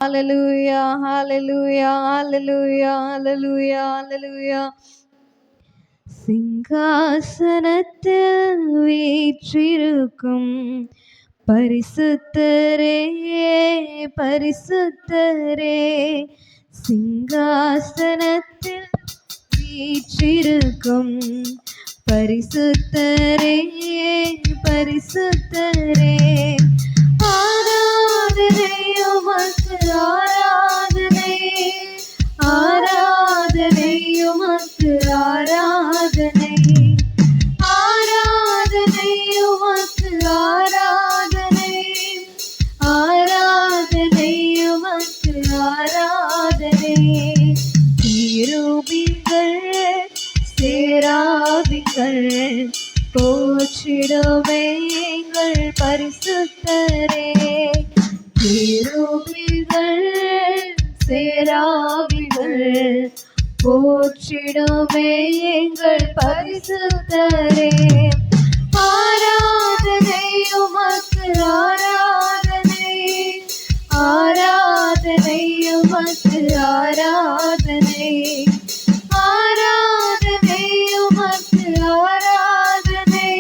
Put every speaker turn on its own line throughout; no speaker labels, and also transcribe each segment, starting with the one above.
Hallelujah, hallelujah, hallelujah, hallelujah, hallelujah. சிங்காசனத்தில் வீற்றிருக்கும் பரிசுத்தரே பரிசுத்தரே, சிங்காசனத்தில் வீற்றிருக்கும் பரிசுத்தரே பரிசுத்தரே, ஆராதனை உமக்கு ஆராதனை, ஆராதனை உமக்கு ஆராதனை, ஆராதனை உமக்கு ஆராதனை, ஆராதனை உமக்கு ஆராதனை. கேருபீன்கள் சேராபீன்கள் போற்றிடுமே எங்கள் பரிசுத்தரே, கேருபீன்கள் சேராபீன்கள் போற்றிடுமே எங்கள் பரிசுத்தரே, ஆராதனை உமக்கு ஆராதனை, ஆராதனை உமக்கு ஆராதனை, ஆராதனை உமக்கு ஆராதனை,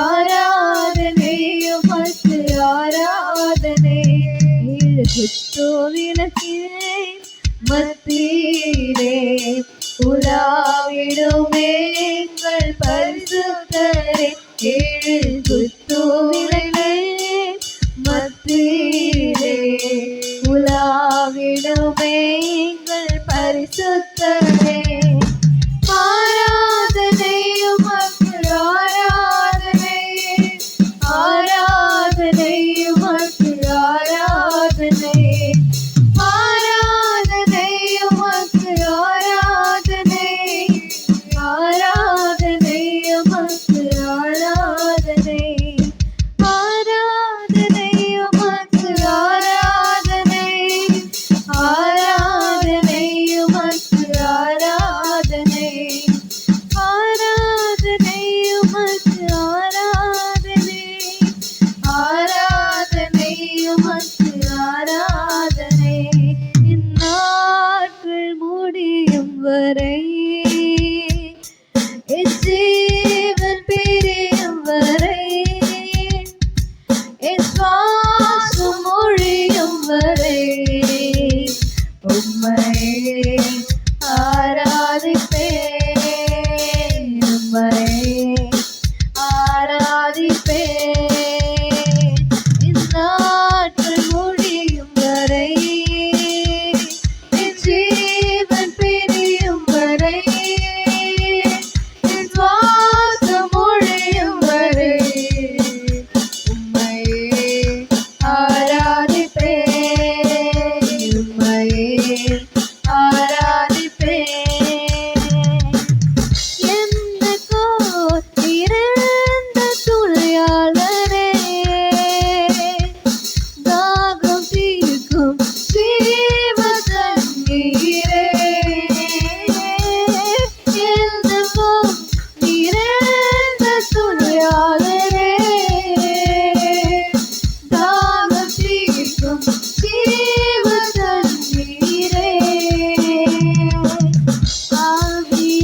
ஆராதனை உமக்கு ஆராதனை. குத்துவிளக்கிலே மத்தியிலே உலாவிடுமே எங்கள் பரிசுத்தரே, ஏழு குத்துவிளக்கிலே மத்தியிலே உலாவிடுமே எங்கள் பரிசுத்தரே, ஆராதனை உமக்கு ஆராதனை, ஆராதனை உமக்கு ஆராதனை, ஆராதனை உமக்கு ஆராதனை, ஆராதனை உமக்கு ஆராதனை, ஆராதனை உமக்கு ஆராதனை, ஆராதனை உமக்கு ஆராதனை, ஆராதனை உமக்கு ஆராதனை, ஆராதனை உமக்கு ஆராதனை. இந்நாட்கள் முடியும் வரை என் ஜீவன் பிரியும் வரை, என் சுவாசம் ஒழியும் வரை உம்மை ஆராதிப்பேன், உம்மை ஆராதிப்பேன். இந்நாட்கள் முடியும் வரை என் ஜீவன் பிரியும் வரை, என் சுவாசம் ஒழியும் வரை உம்மை ஆராதிப்பேன், உம்மை ஆராதிப்பேன். என்னக்கோ இறந்த துணையாளரே, தாகம் தீர்க்கும் ஜீவ தண்ணீரே, என்னக்கோ இறந்த துணையாளரே, தாகம் தீர்க்கும் ஜீவ தண்ணீரே,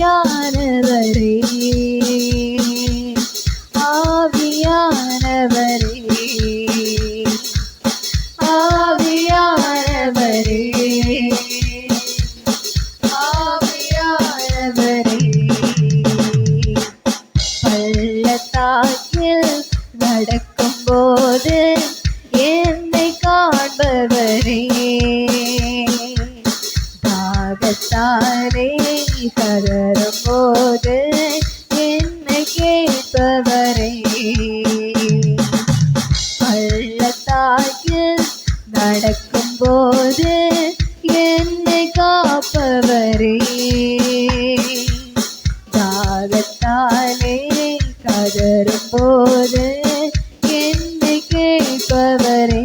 ஆவியானவரே, ஆவியானவரே, ஆவியானவரே, ஆவியானவரே, பள்ளத்தாக்கில் நடக்கும்போது என்னை காண்பவரே, தாகத்தாலே கதறும் போது என்னை கேட்பவரே, பள்ளத்தாக்கில் நடக்கும்போது என்னை காப்பவரே, தாகத்தாலே கதறும் போது என்னை கேட்பவரே,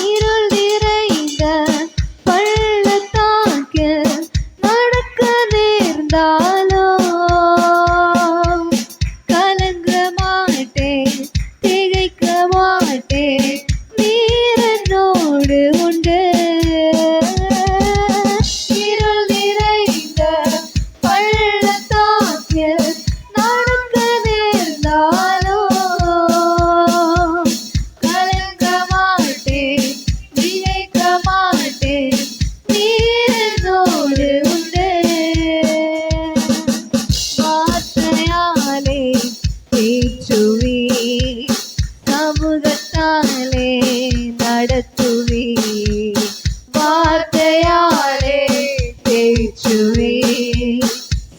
இருள் நிறைந்த பள்ளத்தாக்கில் நடக்க நேர்ந்தாலோ கலங்க மாட்டேன், திகைக்க மாட்டேன், நீரே நடத்துவே, வார்த்தையாலே பேச்சுவே,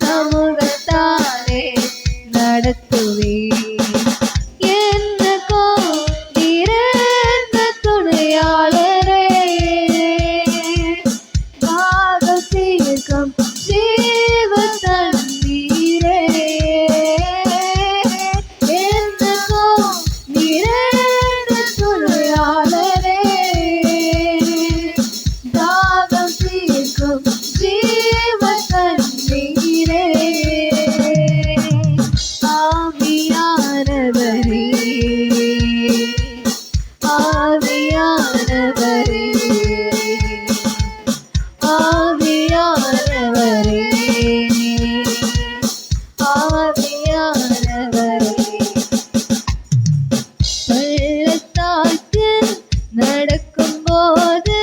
சமூகத்தாலே நடத்துவே. என்னக்கோ நிறைந்த துணையாளரே, தாகம் தீர்க்கும் ஜீவ தண்ணீரே. என்னக்கோ நிறைந்த துணையாளரே, தாகம் தீர்க்கும் ஜீவ தண்ணீரே. ஆவியானவரே, ஆவியானவரே, ஆவியானவரே, ஆவியானவரே. பள்ளத்தாக்கில் நடக்கும்போது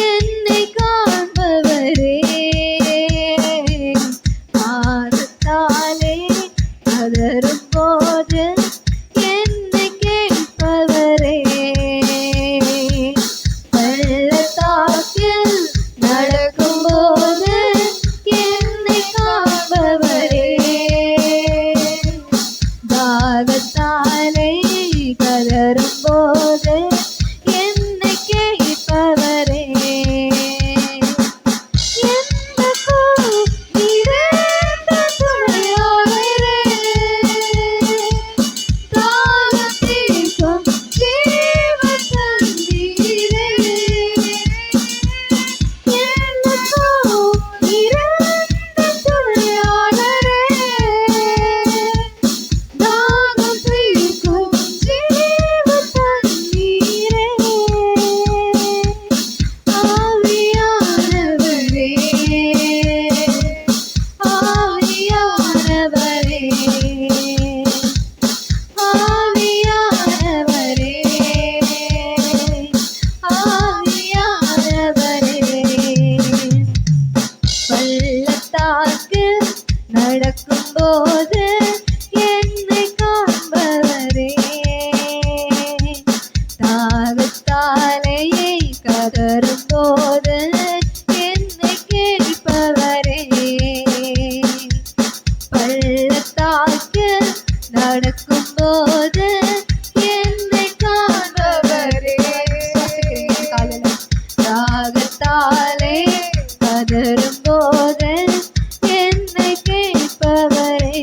என்னை காண்பவரே, பாதத்தாலே பதறும்போது என்னை கேட்பவரே. பள்ளத்தாக்கில் நடக்கும்போது என்னை காண்பவரே, தாகத்தாலே கதறும்போது என்னை கேட்பவரே. என்னக்கோ நிறைந்த துணையாளரே, தாகம் தீர்க்கும் ஜீவ தண்ணீரே. என்னக்கோ நிறைந்த துணையாளரே, தாகம் தீர்க்கும் ஜீவ தண்ணீரே. ஆவியானவரே, ஆவியானவரே, ஆவியானவரே, ஆவியானவரே. பள்ளத்தாக்கில் நடக்கும்போது என்னை காண்பவரே, தாகத்தாலே கதறும்போது என்னை கேட்பவரே. பள்ளத்தாக்கில் நடக்கும்போது என்னை காண்பவரே, தாகத்தாலே கதறும்போது என்னை கேட்பவரே.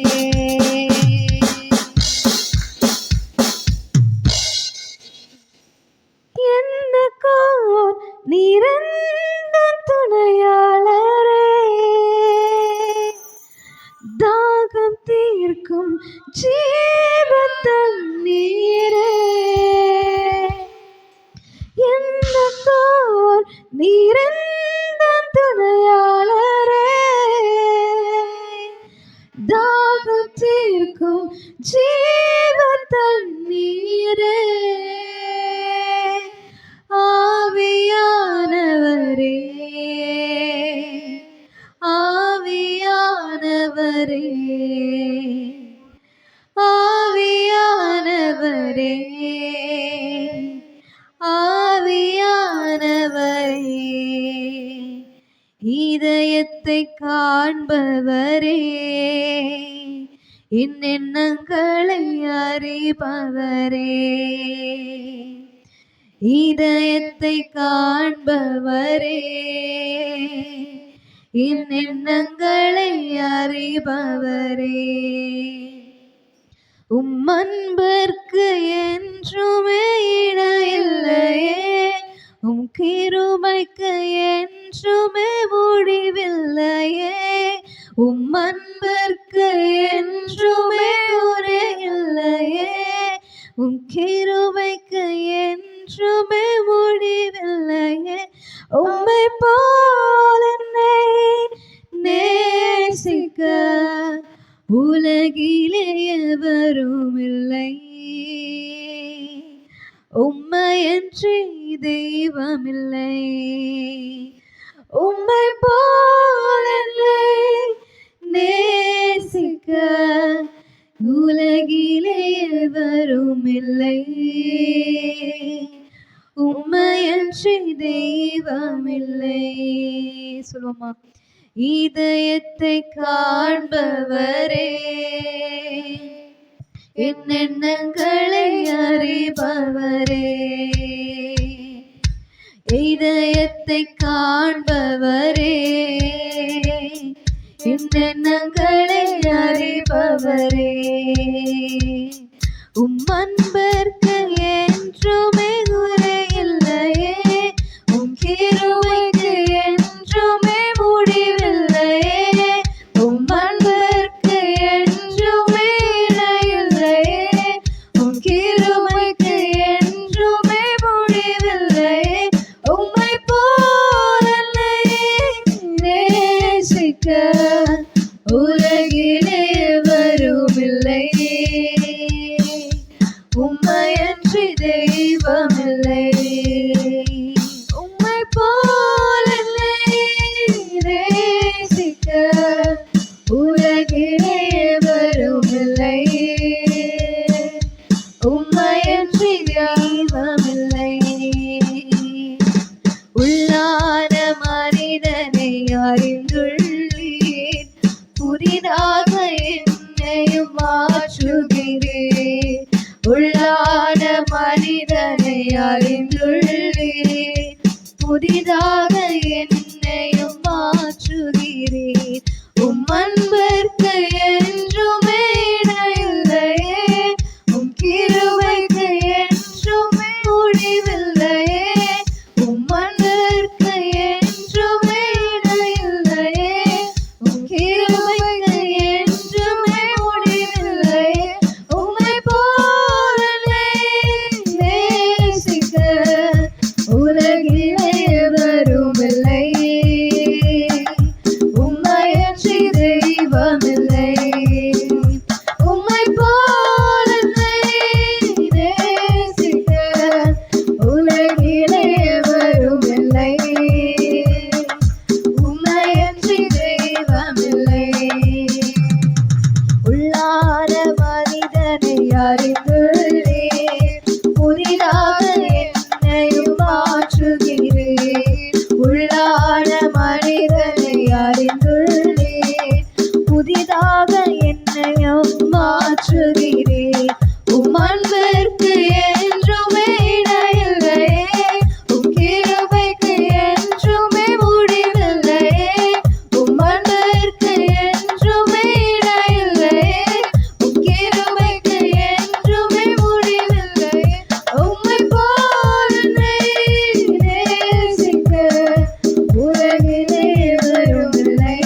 என்னக்கோ நிறைந்த துணையாளரே, தாகம் தீர்க்கும் ஜீவ தண்ணீரே. என்னக்கோ நிறைந்த துணையாளரே, தாகம் தீர்க்கும் ஜீவ தண்ணீரே. ஆவியானவரே, ஆவியானவரே, ஆவியானவரே, ஆவியானவரே. இதயத்தை காண்பவரே, என் எண்ணங்களை அறிபவரே. இதயத்தை காண்பவரே, என் எண்ணங்களை அறிபவரே. அன்பிற்கு என்றுமே இடையில்லையே, கிருபைக்கு என்றுமே முடிவில்லையே. அன்பிற்கு என்றுமே குறையில்லையே, கிருபைக்கு என்றுமே முடிவில்லையே. உம்மை போல என்னை நேசிக்க உலகிலே எவரும் இல்லை. உம்மையன்றி தெய்வமில்லை. உம்மை போல என்னை நேசிக்க உலகிலே எவரும் இல்லை. உம்மையன்றி தெய்வமில்லை. சொல்லுவோமா? இதயத்தை காண்பவரே, என் எண்ணங்களை அறிபவரே, இதயத்தை காண்பவரே, என் எண்ணங்களை அறிபவரே, உம் அன்பிற்கு என்றுமே குறையில்லையே, உம் கிருபைக்கு என்றுமே முடிவில்லையே, உம் அன்பிற்கு என்றுமே இணையில்லையே, உம் கிருபைக்கு என்றுமே முடிவில்லையே, உம்மை போல நேசிக்க உலகிலே வருமில்லையே, உம்மையன்றி தெய்வமில்லை, உம்மை போல நேசிக்க உலகிலே வருமில்லை, உம்மையன்றி தெய்வமில்லை. உள்ளான மனிதனை அறிந்துள்ளீர், புதிதாக என்னையும் மாற்றுகிறேன். உள்ளான மனிதனை அறிந்துள்ளீர், புதிதாக என்னையும் மாற்றுகிறேன். உம் அன்பிற்கு என்றுமே இணையில்லையே, உம் கிருபைக்கு என்றுமே முடிவில்லையே, உம் அன்பிற்கு என்றுமே இணையில்லையே, உம் கிருபைக்கு என்றுமே முடிவில்லையே, உம்மை போல நேசிக்க உலகிலே வருமில்லை, உம்மையன்றி தெய்வமில்லை, உம்மை போல நேசிக்க உலகிலே வருமில்லை, உம்மையன்றி தெய்வமில்லை. உள்ளான மனிதனை அறிந்துள்ளீர், புதிதாக என்னையும் மாற்றுகிறேன். உள்ளான மனிதனை அறிந்துள்ளீர், புதிதாக என்னையும் மாற்றுகிறேன். உம் அன்பிற்கு என்றுமே இணையில்லையே, உம் கிருபைக்கு என்றுமே முடிவில்லையே, உம் அன்பிற்கு என்றுமே இணையில்லையே, உம் கிருபைக்கு என்றுமே முடிவில்லையே, உம்மை போல நேசிக்க உலகிலே வருமில்லை,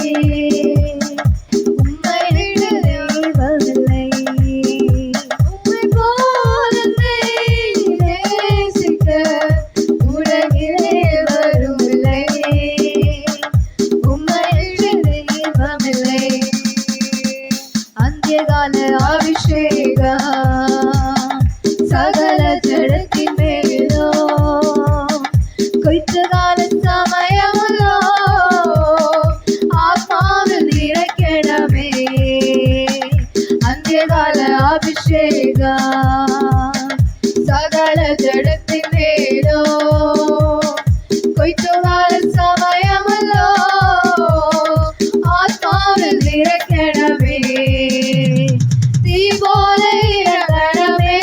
உம்மை விட தெய்வமில்லை, உம்மை போல நேசிக்க உலகிலே வருமில்லை, உம்மை விட தெய்வமில்லை. அந்தியகால அபிஷேகம் சகல ஜடத்தின் மேலோ, கொய்த்த கால சமயமல்லோ, ஆத்மாவில் நிறைக்கணமே. அந்தியகால அபிஷேகம் சகல ஜடத்தின் மேலோ, கொய்த்த கால சமயமல்லோ, ஆத்மாவில் நிறைக்கணமே. தீ போல இறங்கணமே,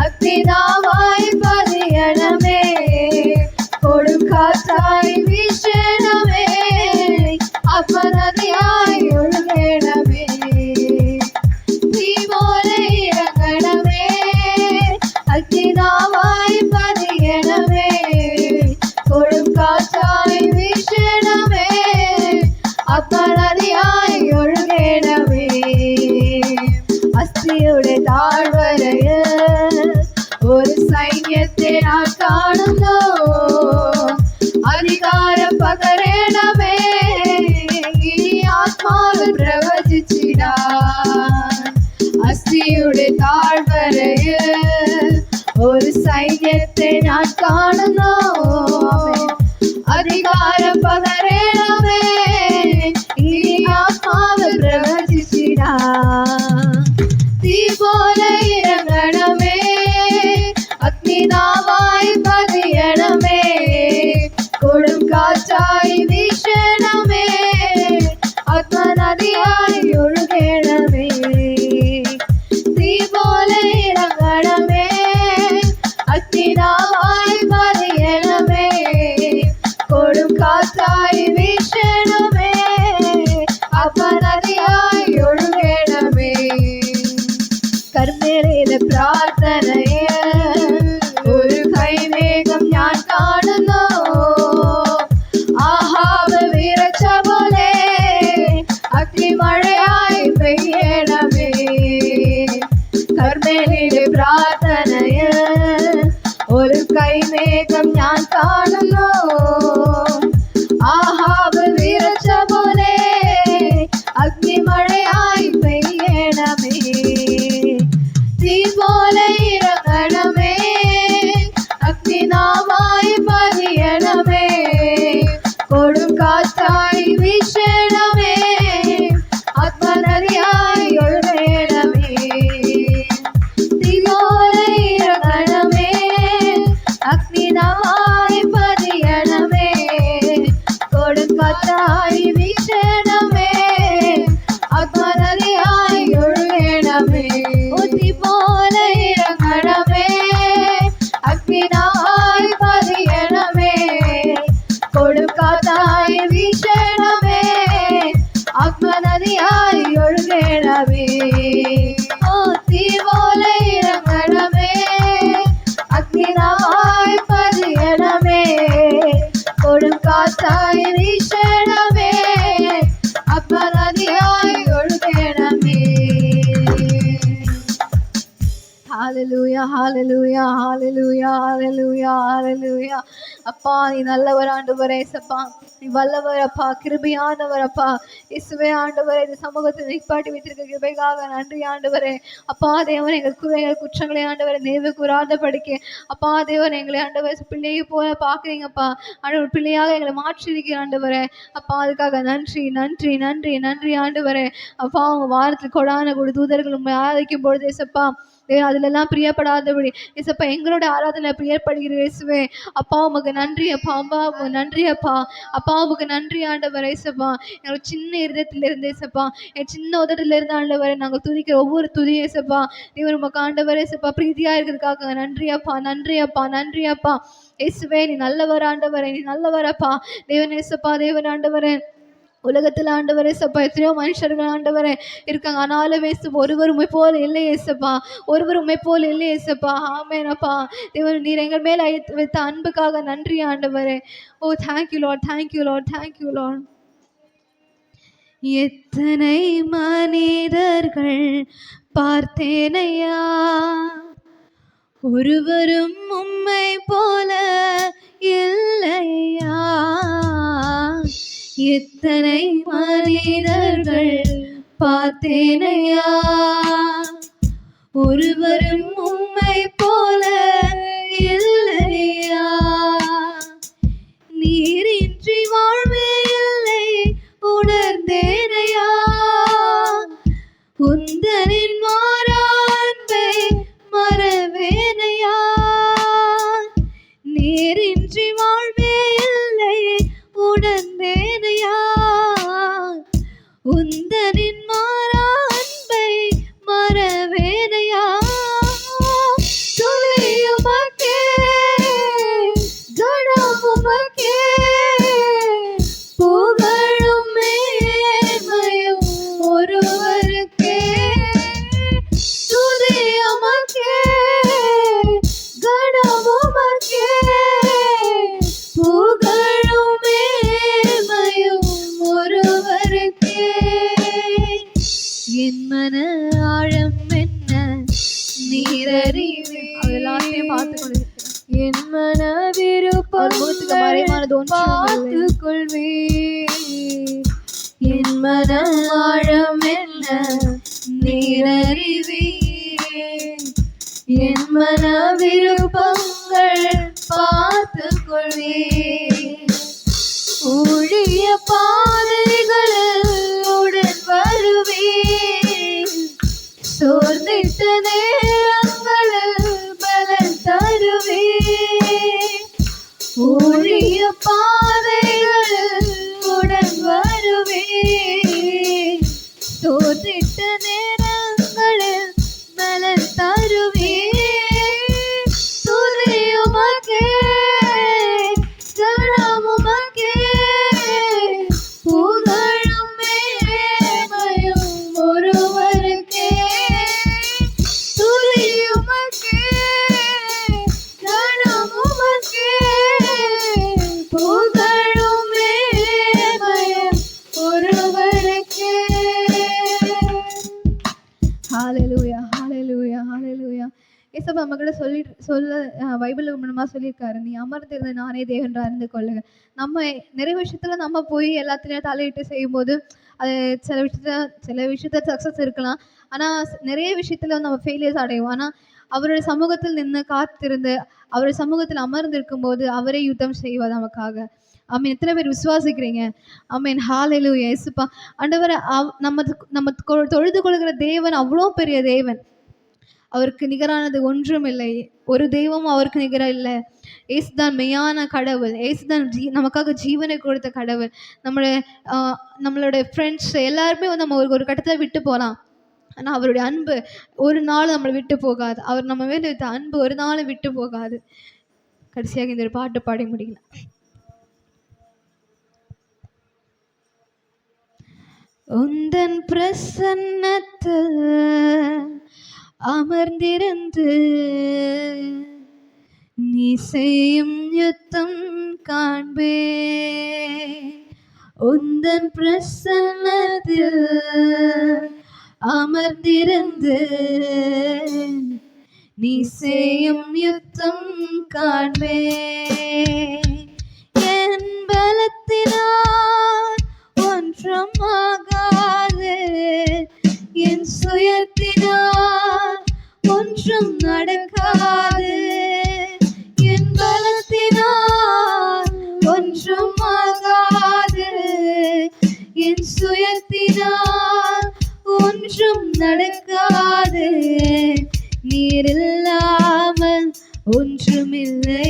அக்னிதாவாய் பதியணமே, கொடுங்காற்றாய் வீசணமே, அப்பநதியாய் ஒழுகணமே. தீ போல இறங்கணமே, அக்னிதாவாய் பதியணமே, கொடுங்காற்றாய் வீசணமே, அப்பநதியாய் ஒழுகணமே. அஸ்தியுடைய தாழ்வரையில் ஒரு சைன்யத்தை நான் காணுந்தோ, அதிகாரம் பகரேணமே, இனி ஆத்மாவில் பிரவச்சிச்சிடான். அஸ்தியுடைய தாழ்வரையில் ஒரு சைன்யத்தை நான் காணுந்தோ, அதிகாரம் பகரேணமே, இனி ஆத்மாவில் பிரவச்சிச்சிடான். தீ போல இறங்கணமே, அக்னிதாவாய் കൈമേഘം ഞാൻ കാണുന്നു. ആഹാബ് വിറച്ച പോലെ അഗ്നിമഴയായി പെയ്യണമേ, തീ പോലെ ഇറങ്ങണമേ, അഗ്നിനാവായി പതിയണമേ, കൊടുങ്കാറ്റായി വീശണമേ, ആത്മനദിയായി ഒഴുകണമേ, തീ പോലെ ഇറങ്ങണമേ, അഗ്നിനാവായി പതിയണമേ, കൊടുങ്കാറ്റായി വീശണമേ, ആത്മനദിയായി ഒഴുകണമേ, തീ പോലെ ഇറങ്ങണമേ, അഗ്നിനായി പതിയണമേ, കൊടുങ്കാറ്റായി വീശണമേ, ആത്മനദിയായി ഒഴുകണമേ, തീ പോലെ ഇറങ്ങണമേ, അഗ്നിനായി പതിയണമേ, കൊടുങ്കാറ്റായി വീശണമേ, ആത്മനദിയായി ഒഴുകണമേ. ஹalleluya ஹalleluya ஹalleluya ஹalleluya ஹalleluya. அப்பா நீ நல்லவர் ஆண்டவரே, ஏசப்பா நீ வல்லவர் அப்பா, கிருபையானவர் அப்பா, இயேசுவே ஆண்டவரே, இந்த சமூகத்தில் நிற்பாட்டி வைத்திருக்க கிருபைக்காக நன்றி ஆண்டவரே. அப்பா தேவன் எங்கள் குறைகள் குற்றங்களை ஆண்டவரை நினைவு கூறாத படிக்க அப்பா தேவன் எங்களை ஆண்டவர் பிள்ளையை போல பார்க்குறீங்கப்பா, ஆண்டவர் பிள்ளையாக எங்களை மாற்றிருக்கிற ஆண்டவரே. அப்பா அதுக்காக நன்றி நன்றி நன்றி நன்றி ஆண்டவரே. அப்பா அவங்க வாரத்தில் கொடான கூட தூதர்கள் உண்மை ஆராதிக்கும் பொழுது ஏசப்பா அதிலெல்லாம் பிரியப்படாதபடி ஏசப்பா எங்களோட ஆராதனை பிரியப்படுகிற இயேசுவே. அப்பா உமக்கு நன்றி அப்பா, அம்மா உமக்கு நன்றி அப்பா, அப்பா உமக்கு நன்றி ஆண்டவர். ஏசப்பா எங்களோட சின்ன இருதயத்திலிருந்து ஏசப்பா, என் சின்ன உதட்டிலிருந்து ஆண்டவரை நாங்கள் துதிக்கிற ஒவ்வொரு துதி ஏசப்பா தேவன் உமக்கு ஆண்டவர் ஏசப்பா பிரீதியாக இருக்கிறதுக்காக நன்றி அப்பா நன்றி அப்பா நன்றி அப்பா. இயேசுவே நீ நல்லவர் ஆண்டவரே, நீ நல்லவர் அப்பா தேவன் ஏசப்பா தேவன் ஆண்டவரே. உலகத்தில் ஆண்டவரே சப்பா எத்தனையோ மனுஷர்கள் ஆண்டவரே இருக்காங்க, ஆனாலும் ஏசப்பா ஒருவர் உண்மை போல் இல்லை ஏசப்பா, ஒருவர் உண்மை போல் இல்லை ஏசப்பா. ஆமேனப்பா தேவன் நீர் எங்கள் மேல் வைத்த அன்புக்காக நன்றி ஆண்டவரே. ஓ thank you Lord, thank you Lord, thank you Lord. எத்தனை மனிதர்கள் பார்த்தேனையா, ஒருவரும் உம்மை போல இல்லையா, எத்தனை மனிதர்கள் பார்த்தேனையா, ஒருவரும் உம்மை போல இல்லையா, நீரின்றி வாழ்வே இல்லை உணர்ந்தேனையா, உந்தனின் மாறா அன்பை மறவேனையா, நீரின்றி வாழ்வே இல்லை உணர்ந்தேனையா, உந்தனின் மாறா அன்பை மறவேனையா, துதியுமக்கே கணமுமக்கே புகழும் மேன்மையும் ஒருவருக்கே, துதியுமக்கே கணமுமக்கே புகழும் மேன்மையும் ஒருவருக்கே, என் மன ஆழம் என்ன நீரறிவே, அதெல்லாத்தையும் பார்த்துக்கொண்டு என் மன விருப்பம் பார்த்துக்கொள்வே, என் மன ஆழம் என்ன நீரறிவே, என் மன விருப்பங்கள் பார்த்துக்கொள்வே, ஊழிய பாதைகளில் உடன் வருவே, சோர்ந்திட்ட நேரங்களில் பலன் தருவே, ஊழிய பாதைகளில் உடன் வருவே, சோர்ந்திட்ட நேரங்களில் பலன் தருவே, துதியுமக்கே கணமுமக்கே புகழும் மேன்மையும் ஒருவருக்கே, துதியுமக்கே கணமுமக்கே புகழும் நம்ம கிட்ட பைபிள் மூலமா சொல்லியிருக்காரு, நீ அமர்ந்திருந்த நானே தேவன் அறிந்து கொள்ளுங்க. நம்ம நிறைய விஷயத்துல நம்ம போய் எல்லாத்துலயும் தலையிட்டு செய்யும்போது அது சில விஷயத்துல சக்சஸ் இருக்கலாம். ஆனா நிறைய விஷயத்துல நம்ம ஃபெயிலியர்ஸ் அடைவோம். ஆனா அவருடைய சமூகத்தில் நின்று காத்திருந்து அவருடைய சமூகத்தில் அமர்ந்திருக்கும் போது அவரே யுத்தம் செய்வார் நமக்காக. ஆமென். எத்தனை பேர் விசுவாசிக்கிறீங்க? ஆமென். ஹalleluya. இயேசுப்பா ஆண்டவரே, நம்ம தொழுது கொள்கிற தேவன் அவ்வளோ பெரிய தேவன். அவருக்கு நிகரானது ஒன்றும் இல்லை. ஒரு தெய்வமும் அவருக்கு நிகரா இல்லை. இயேசுதான் மெய்யான கடவுள். இயேசுதான் நமக்காக ஜீவனை கொடுத்த கடவுள். நம்மளுடைய ஃப்ரெண்ட்ஸ் எல்லாருமே நம்ம ஒரு கட்டத்தில் விட்டு போகலாம். ஆனால் அவருடைய அன்பு ஒரு நாள் நம்மளை விட்டு போகாது. அவர் நம்ம மேலே வைத்த அன்பு ஒரு நாளும் விட்டு போகாது. கடைசியாக இந்த ஒரு பாட்டு பாடி முடியல. உந்தன் பிரசன்னத்தில் அமர்ந்திருந்து நீ செய்யும் யுத்தம் காண்பே. உந்தன் பிரசன்னத்தில் அமர்ந்திருந்து நீ செய்யும் யுத்தம் காண்பே. என் பலத்தினால் ஒன்றும் ஆகாது, என் சுயத்தினால் ஒன்றும் நடக்காது. என் பலத்தினால் ஒன்றும் ஆகாது, என் சுயத்தினால் ஒன்றும் நடக்காது. நீர் இல்லாமல் ஒன்றுமில்லை,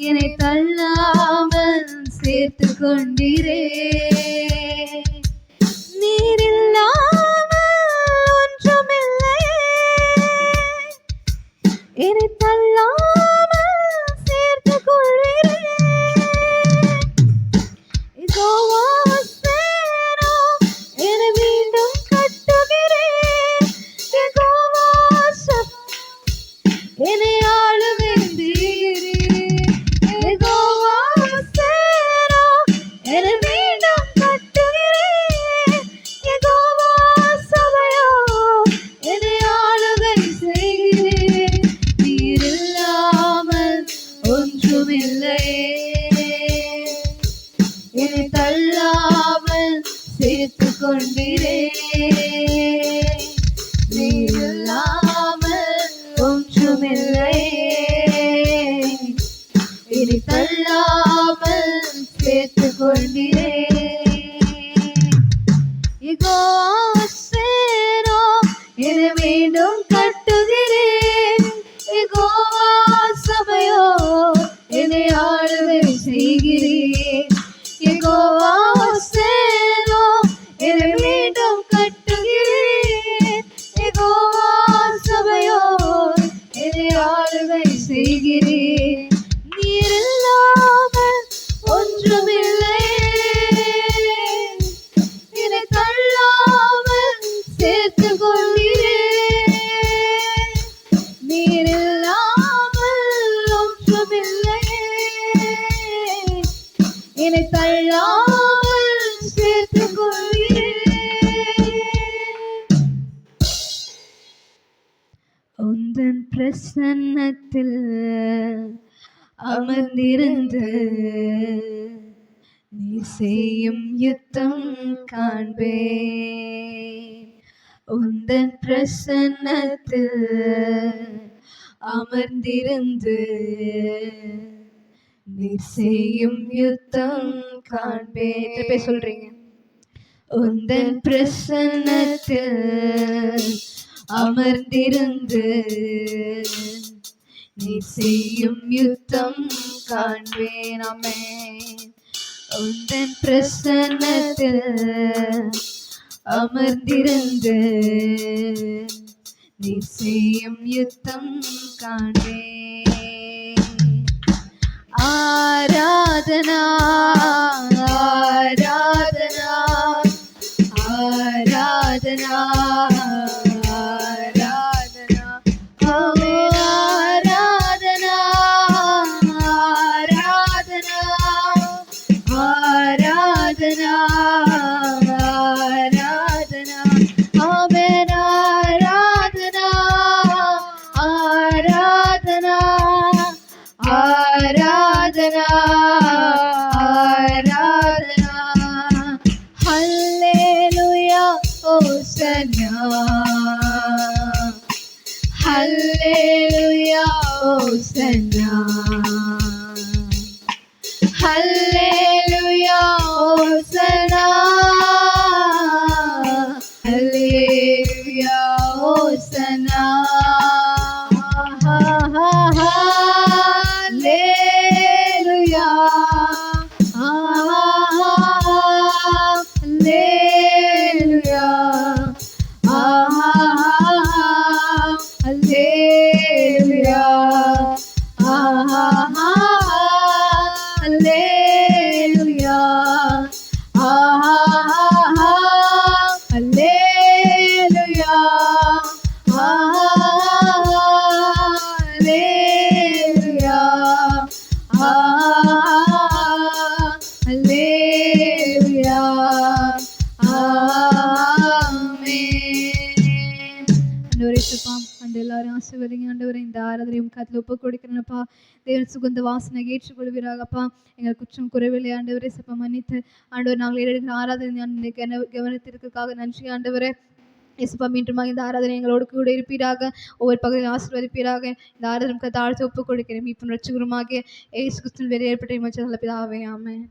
என்னை தள்ளாமல் சேர்த்து கொண்டீரே. நீர் இல்லாமல் ஒன்றுமில்லை, என்னை தள்ளாமல் சேர்த்து கொள்வீரே. என்னை மீண்டும் கட்டுகிறேன், என்னை ஆளுவேந்தீரே. என்னை மீண்டும் கட்டுகிறேன், என்னை ஆளுகை செய்கிறேன். நீர் இல்லாமல் ஒன்றுமில்லை, என்னை தள்ளாமல் சேர்த்து கொண்டீரே. நீர் இல்லாமல் ஒன்றுமில்லை, என்னை தள்ளாமல் சேர்த்து கொண்டீரே. என்னை மீண்டும் கட்டுகிறேன், சபையோ என்னை ஆளுகை செய்கிறேன். என்னை மீண்டும் கட்டுகிறேன், சபையோ என்னை ஆளுகை செய்கிறேன். நீர் இல்லாமல் ஒன்றுமில்லை, என்னை தள்ளாமல் சேர்த்து கொள்கிறேன். நீர் இல்லாமல் ஒன்றுமில்லை, என்னை தள்ளாமல் சேர்த்து கொள்கிறேன். உந்தன் பிரசன்னத்தில் அமர்ந்திருந்து நீ செய்யும் யுத்தம் காண்பேன். உந்தன் பிரசன்னத்தில் அமர்ந்திருந்து நீ செய்யும் யுத்தம் காண்பேன். சொல்றீங்க, உந்தன் பிரசன்னத்தில் அமர்ந்திருந்து நீ செய்யும் யுத்தம் காண்பேன். ஆமென். உந்தன் பிரசன்னத்தில் அமர்ந்திருந்து நீ செய்யும் யுத்தம் காண்பேன். ஆராதனா ஆராதனா ஆராதனா ஆராதனா, ஆராதனா ஆராதனா ஆராதனா ஆராதனா, ஆமென். ஆராதனா ஹோசன்னா ஹல்லேலூயா ஹோசன்னா ஹல்லேலூயா ஹோசன்னா ஹல்லேலூயா ஹல்லேலூயா ஹல்லேலூயா ஹல்லேலூயா ஹல்லேலூயா ஹல்லேலூயா ஹல்லேலூயா ஆமென். எல்லாரும் ஆசீர்வதிங்க ஆண்டவரே. இந்த ஆராதனையும் கத்துல ஒப்பு கொடுக்கிறேன்ப்பா. தேவன் சுகந்த வாசனை ஏற்றுக்கொள்வீராகப்பா. எங்கள் குற்றம் குறைவில்லை ஆண்டவரே. சப்பா மன்னித்து ஆண்டவர் நாங்கள் எடுக்கிற ஆராதனை கவனித்திருக்காக நன்றி ஆண்டவரே. இயேசுப்பா மீண்டுமாக இந்த ஆராதனை எங்களோடு கூட இருப்பீராக. ஒவ்வொரு பகுதியும் ஆசீர்வதிப்பீராக. இந்த ஆராதனை தாழ்த்து ஒப்பு கொடுக்கிறேன். மீட்பும் ரட்சகருமாகிய இயேசு கிறிஸ்துவின் வேறு ஏற்பட்ட நல்ல பிதாவே. ஆமென்.